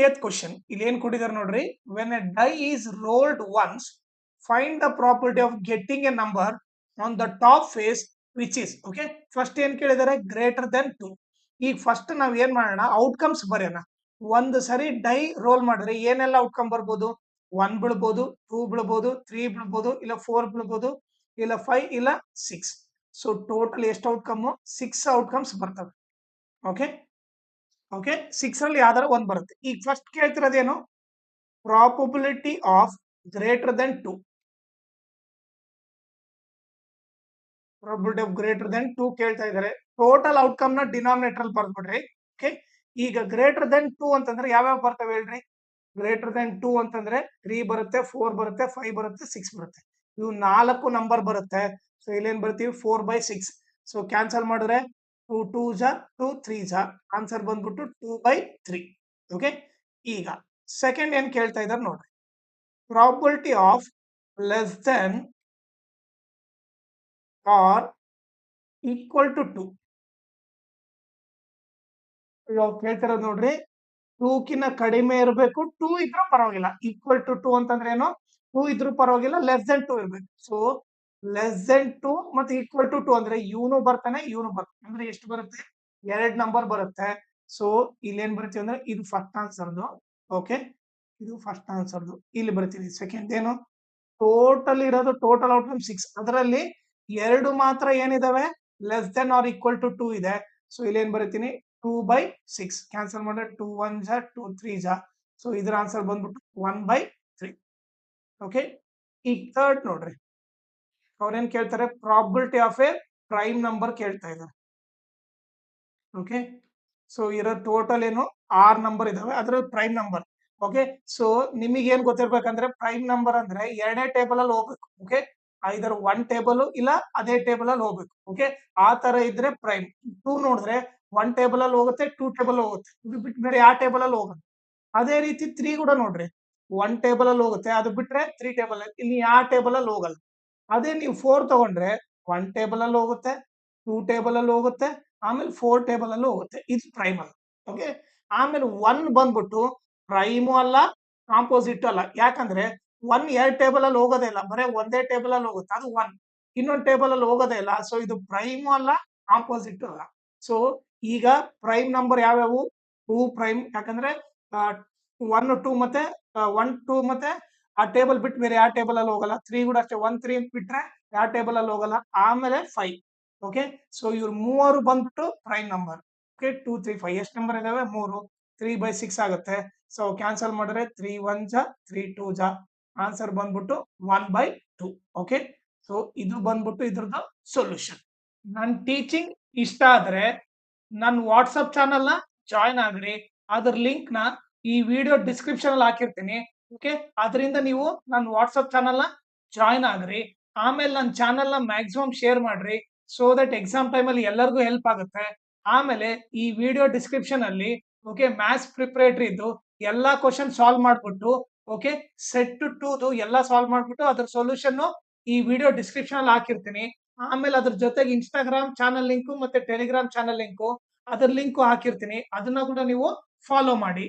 20th question ಇಲ್ಲಿ ಏನ್ ಕೊಟ್ಟಿದ್ದಾರೆ ನೋಡ್ರಿ. When a die is rolled once find the property of getting a number on the top face which is. Okay, first ಏನ್ ಕೇಳಿದಾರೆ, greater than 2. ಈಗ first ನಾವ್ ಏನ್ ಮಾಡೋಣ, ಔಟ್ಕಮ್ಸ್ ಬರೆಯೋಣ. ಒಂದು ಸರಿ ಡೈ ರೋಲ್ ಮಾಡಿದ್ರೆ ಏನೆಲ್ಲ ಔಟ್ಕಮ್ ಬರ್ಬೋದು, 1 ಬೀಳ್ಬೋದು, 2 ಬೀಳ್ಬೋದು, 3 ಬೀಳ್ಬೋದು, ಇಲ್ಲ 4 ಬೀಳ್ಬೋದು, ಇಲ್ಲ 5, ಇಲ್ಲ 6. ಸೊ ಟೋಟಲ್ ಎಷ್ಟು ಔಟ್ಕಮ್, 6 ಔಟ್ಕಮ್ಸ್ ಬರ್ತವೆ. ಓಕೆ ಓಕೆ 6 ಅಲ್ಲಿ ಯಾವ್ದಾರ ಒಂದ್ ಬರುತ್ತೆ. ಈಗ ಫಸ್ಟ್ ಕೇಳ್ತಿರೋದೇನು, probability of greater than 2. Probability of greater than 2 ಕೇಳ್ತಾ ಇದಾರೆ. ಟೋಟಲ್ ಔಟ್ಕಮ್ ನ ಡಿನಾಮಿನೇಟರ್ ಅಲ್ಲಿ ಬರ್ದ್ಬಿಡ್ರಿ. ಓಕೆ, ಈಗ ಗ್ರೇಟರ್ ದೆನ್ 2 ಅಂತಂದ್ರೆ ಯಾವ್ಯಾವ ಬರ್ತವೆ ಹೇಳ್ರಿ. ಗ್ರೇಟರ್ ದೆನ್ 2 ಅಂತಂದ್ರೆ 3 ಬರುತ್ತೆ, 4 ಬರುತ್ತೆ, 5 ಬರುತ್ತೆ, 6 ಬರುತ್ತೆ. ಇವು 4 ನಂಬರ್ ಬರುತ್ತೆ. ಸೊ ಇಲ್ಲೇನ್ ಬರ್ತೀವಿ, 4/6. ಸೊ ಕ್ಯಾನ್ಸಲ್ ಮಾಡಿದ್ರೆ 2 2 ಜಾ 2 3 ಜಾ, ಆನ್ಸರ್ ಬಂದ್ಬಿಟ್ಟು 2/3. ಓಕೆ, ಈಗ ಸೆಕೆಂಡ್ ಏನ್ ಕೇಳ್ತಾ ಇದಾರೆ ನೋಡ್ರಿ. Probability of less than or equal to 2. ಇವಾಗ ಕೇಳ್ತಿರೋದು ನೋಡ್ರಿ, 2 ಕಿನ್ನ ಕಡಿಮೆ ಇರಬೇಕು, 2 ಇದ್ರೂ ಪರವಾಗಿಲ್ಲ. ಈಕ್ವಲ್ ಟು 2 ಅಂತಂದ್ರೆ ಏನು, 2 ಇದ್ರೂ ಪರವಾಗಿಲ್ಲ, ಲೆಸ್ ದೆನ್ 2 ಇರ್ಬೇಕು. ಸೊ ಲೆಸ್ ದೆನ್ 2 ಮತ್ತೆ ಈಕ್ವಲ್ ಟು 2 ಅಂದ್ರೆ ಇವನು ಬರ್ತಾನೆ, ಇವನು ಬರ್ತಾನೆ. ಅಂದ್ರೆ ಎಷ್ಟು ಬರುತ್ತೆ, 2 ನಂಬರ್ ಬರುತ್ತೆ. ಸೊ ಇಲ್ಲಿ ಏನ್ ಬರುತ್ತೆ ಅಂದ್ರೆ ಇದು ಫಸ್ಟ್ ಆನ್ಸರ್ದು. ಓಕೆ, ಇದು ಫಸ್ಟ್ ಆನ್ಸರ್ದು. ಇಲ್ಲಿ ಬರ್ತೀನಿ ಸೆಕೆಂಡ್ ಏನು, ಟೋಟಲ್ ಇರೋದು ಟೋಟಲ್ ಔಟ್ಕಮ್ 6. ಅದರಲ್ಲಿ 2 ಮಾತ್ರ ಏನಿದಾವೆ, less than or equal to 2 ಇದೆ. ಸೊ ಇಲ್ಲಿ ಏನ್ ಬರೀತೀನಿ, 2/6. ಕ್ಯಾನ್ಸಲ್ ಮಾಡಿದ್ರೆ 2 1 ಜಾ 2 3 ಜಾ. ಸೊ ಇದರ ಆನ್ಸರ್ ಬಂದ್ಬಿಟ್ಟು 1/3. ಓಕೆ, ಈಗ ಥರ್ಡ್ ನೋಡ್ರಿ, ಅವ್ರೇನ್ ಕೇಳ್ತಾರೆ, probability of A prime number ಕೇಳ್ತಾ ಇದ್ದಾರೆ. ಓಕೆ, ಸೊ ಇರೋ ಟೋಟಲ್ ಏನು 6 ನಂಬರ್ ಇದಾವೆ, ಅದ್ರಲ್ಲಿ ಪ್ರೈಮ್ ನಂಬರ್. ಓಕೆ, ಸೊ ನಿಮಗೆ ಏನ್ ಗೊತ್ತಿರ್ಬೇಕಂದ್ರೆ ಪ್ರೈಮ್ ನಂಬರ್ ಅಂದ್ರೆ ಎರಡನೇ ಟೇಬಲ್ ಅಲ್ಲಿ ಹೋಗ್ಬೇಕು. ಓಕೆ, ಐದರ್ 1 ಟೇಬಲ್ ಇಲ್ಲ ಅದೇ ಟೇಬಲ್ ಅಲ್ಲಿ ಹೋಗ್ಬೇಕು. ಓಕೆ, ಆ ತರ ಇದ್ರೆ ಪ್ರೈಮ್. 2 ನೋಡಿದ್ರೆ 1 ಟೇಬಲ್ ಅಲ್ಲಿ ಹೋಗುತ್ತೆ, 2 ಟೇಬಲ್ ಹೋಗುತ್ತೆ. ಇದು ಬಿಟ್ಟು ಬೇರೆ ಯಾವ ಟೇಬಲ್ ಅಲ್ಲಿ ಹೋಗುತ್ತೆ. ಅದೇ ರೀತಿ 3 ಕೂಡ ನೋಡ್ರಿ, 1 ಟೇಬಲ್ ಅಲ್ಲಿ ಹೋಗುತ್ತೆ, ಅದು ಬಿಟ್ರೆ 3 ಟೇಬಲ್ ಅಲ್ಲಿ, ಇಲ್ಲಿ ಯಾವ ಟೇಬಲ್ ಅಲ್ಲಿ ಹೋಗಲ್ಲ. ಅದೇ ನೀವು 4 ತಗೊಂಡ್ರೆ 1 ಟೇಬಲ್ ಅಲ್ಲಿ ಹೋಗುತ್ತೆ, 2 ಟೇಬಲ್ ಅಲ್ಲಿ ಹೋಗುತ್ತೆ, ಆಮೇಲೆ 4 ಟೇಬಲ್ ಅಲ್ಲಿ ಹೋಗುತ್ತೆ. ಇದು ಪ್ರೈಮ್ ಅಲ್ಲ. ಓಕೆ, ಆಮೇಲೆ 1 ಬಂದ್ಬಿಟ್ಟು ಪ್ರೈಮು ಅಲ್ಲ, ಕಾಂಪೋಸಿಟ್ ಅಲ್ಲ. ಯಾಕಂದ್ರೆ 1 2 ಟೇಬಲ್ ಅಲ್ಲಿ ಹೋಗೋದೇ ಇಲ್ಲ, ಬರೀ ಒಂದೇ ಟೇಬಲ್ ಅಲ್ಲಿ ಹೋಗುತ್ತೆ, ಅದು 1. ಇನ್ನೊಂದು ಟೇಬಲ್ ಅಲ್ಲಿ ಹೋಗೋದೇ ಇಲ್ಲ. ಸೊ ಇದು ಪ್ರೈಮು ಅಲ್ಲ, ಕಾಂಪೋಸಿಟ್ ಅಲ್ಲ. ಸೊ ಈಗ ಪ್ರೈಮ್ ನಂಬರ್ ಯಾವ್ಯಾವು, 2 ಪ್ರೈಮ್. ಯಾಕಂದ್ರೆ 1 2 ಮತ್ತೆ 1 2 ಮತ್ತೆ ಆ ಟೇಬಲ್ ಬಿಟ್ಟು ಬೇರೆ ಯಾವ ಟೇಬಲ್ ಅಲ್ಲಿ ಹೋಗಲ್ಲ. 3 ಕೂಡ ಅಷ್ಟೇ, 1 3 ಬಿಟ್ರೆ ಯಾವ ಟೇಬಲ್ ಅಲ್ಲಿ ಹೋಗಲ್ಲ. ಆಮೇಲೆ 5. ಓಕೆ, ಸೊ ಇವ್ರು ಮೂವರು ಬಂದ್ಬಿಟ್ಟು ಪ್ರೈಮ್ ನಂಬರ್. ಓಕೆ, 2 3 5 ಎಷ್ಟು ನಂಬರ್ ಇದಾವೆ, 3. 3/6 ಆಗುತ್ತೆ. ಸೊ ಕ್ಯಾನ್ಸಲ್ ಮಾಡಿದ್ರೆ 3 1 ಜಾ 3 2 ಜಾ, ಆನ್ಸರ್ ಬಂದ್ಬಿಟ್ಟು 1/2. ಓಕೆ, ಸೊ ಇದು ಬಂದ್ಬಿಟ್ಟು ಇದ್ರದ್ದು ಸೊಲ್ಯೂಷನ್. ನನ್ನ ಟೀಚಿಂಗ್ ಇಷ್ಟ ಆದ್ರೆ ನನ್ನ ವಾಟ್ಸಪ್ ಚಾನಲ್ ನ ಜಾಯ್ನ್ ಆಗ್ರಿ. ಅದ್ರ ಲಿಂಕ್ ನ ಈ ವಿಡಿಯೋ ಡಿಸ್ಕ್ರಿಪ್ಷನ್ ಅಲ್ಲಿ ಹಾಕಿರ್ತೀನಿ. ಓಕೆ, ಅದರಿಂದ ನೀವು ನನ್ನ ವಾಟ್ಸಪ್ ಚಾನಲ್ ನ ಜಾಯ್ನ್ ಆಗ್ರಿ. ಆಮೇಲೆ ನನ್ನ ಚಾನಲ್ ನ ಮ್ಯಾಕ್ಸಿಮಮ್ ಶೇರ್ ಮಾಡ್ರಿ, ಸೋ ದಟ್ ಎಕ್ಸಾಮ್ ಟೈಮ್ ಅಲ್ಲಿ ಎಲ್ಲರಿಗೂ ಹೆಲ್ಪ್ ಆಗುತ್ತೆ. ಆಮೇಲೆ ಈ ವಿಡಿಯೋ ಡಿಸ್ಕ್ರಿಪ್ಷನ್ ಅಲ್ಲಿ ಓಕೆ ಮ್ಯಾಥ್ಸ್ ಪ್ರಿಪರೇಟರಿ ಇದ್ದು ಎಲ್ಲಾ ಕ್ವಶನ್ ಸಾಲ್ವ್ ಮಾಡ್ಬಿಟ್ಟು, ಓಕೆ ಸೆಟ್ ಟು ಎಲ್ಲಾ ಸಾಲ್ವ್ ಮಾಡ್ಬಿಟ್ಟು ಅದ್ರ ಸೊಲ್ಯೂಷನ್ ಈ ವಿಡಿಯೋ ಡಿಸ್ಕ್ರಿಪ್ಷನ್ ಅಲ್ಲಿ ಹಾಕಿರ್ತೀನಿ. ಆಮೇಲೆ ಅದ್ರ ಜೊತೆಗೆ ಇನ್ಸ್ಟಾಗ್ರಾಮ್ ಚಾನಲ್ ಲಿಂಕು ಮತ್ತೆ ಟೆಲಿಗ್ರಾಮ್ ಚಾನಲ್ ಲಿಂಕು, ಅದ್ರ ಲಿಂಕು ಹಾಕಿರ್ತೀನಿ. ಅದನ್ನ ಕೂಡ ನೀವು ಫಾಲೋ ಮಾಡಿ.